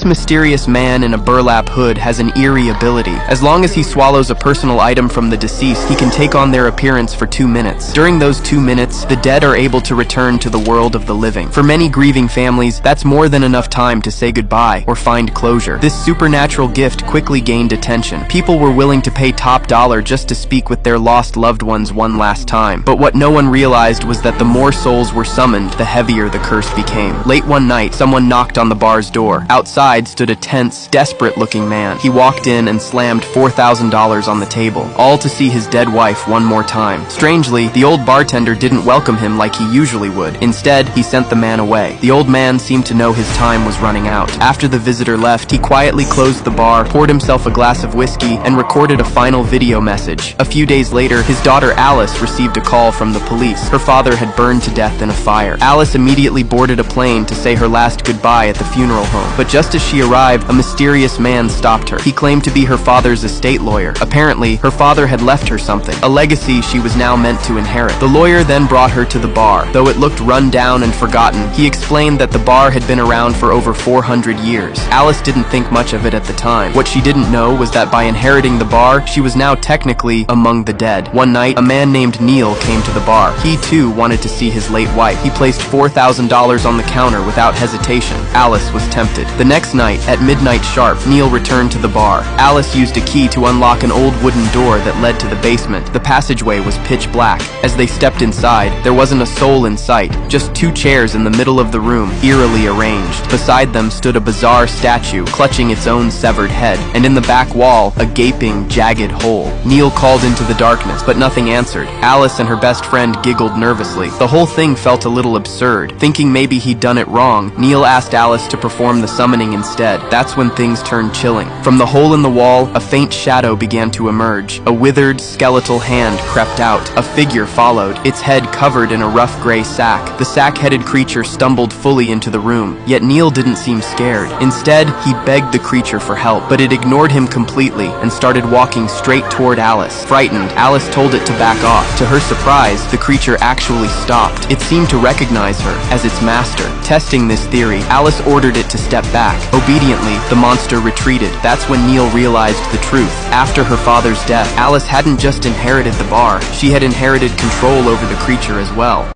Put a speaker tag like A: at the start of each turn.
A: mysterious man in a burlap hood has an eerie ability. As long as he swallows a personal item from the deceased, he can take on their appearance for 2 minutes. During those 2 minutes, the dead are able to return to the world of the living. For many grieving families, that's more than enough time to say goodbye or find closure. This supernatural gift quickly gained attention. People were willing to pay top dollar just to speak with their lost loved ones one last time. But what no one realized was that the more souls were summoned, the heavier the curse became. Late one night, someone knocked on the bar's door. Outside stood a tense, desperate-looking man. He walked in and slammed $4,000 on the table, all to see his dead wife one more time. Strangely, the old bartender didn't welcome him like he usually would. Instead, he sent the man away. The old man seemed to know his time was running out. After the visitor left, he quietly closed the bar, poured himself a glass of whiskey, and recorded a final video message. A few days later, his daughter Alice received a call from the police. Her father had burned to death in a fire. Alice immediately boarded a plane to say her last goodbye at the funeral home. But just as she arrived, a mysterious man stopped her. He claimed to be her father's estate lawyer. Apparently, her father had left her something, a legacy she was now meant to inherit. The lawyer then brought her to the bar. Though it looked run down and forgotten, he explained that the bar had been around for over 400 years. Alice didn't think much of it at the time. What she didn't know was that by inheriting the bar, she was now technically among the dead. One night, a man named Neil came to the bar. He too wanted to see his late wife. He placed $4,000 on the counter without hesitation. Alice was tempted. The next night, at midnight sharp, Neil returned to the bar. Alice used a key to unlock an old wooden door that led to the basement. The passageway was pitch black. As they stepped inside, there wasn't a soul in sight, just 2 chairs in the middle of the room, eerily arranged. Beside them stood a bizarre statue, clutching its own severed head, and in the back wall, a gaping, jagged hole. Neil called into the darkness, but nothing answered. Alice and her best friend giggled nervously. The whole thing felt a little absurd. Thinking maybe he'd done it wrong, Neil asked Alice to perform the summoning instead. That's when things turned chilling. From the hole in the wall, a faint shadow began to emerge. A withered, skeletal hand crept out. A figure followed, its head covered in a rough gray sack. The sack-headed creature stumbled fully into the room, yet Neil didn't seem scared. Instead, he begged the creature for help, but it ignored him completely and started walking straight toward Alice. Frightened, Alice told it to back off. To her surprise, the creature actually stopped. It seemed to recognize her as its master. Testing this theory, Alice ordered it to step back. Obediently, the monster retreated. That's when Neil realized the truth. After her father's death, Alice hadn't just inherited the bar, she had inherited control over the creature as well.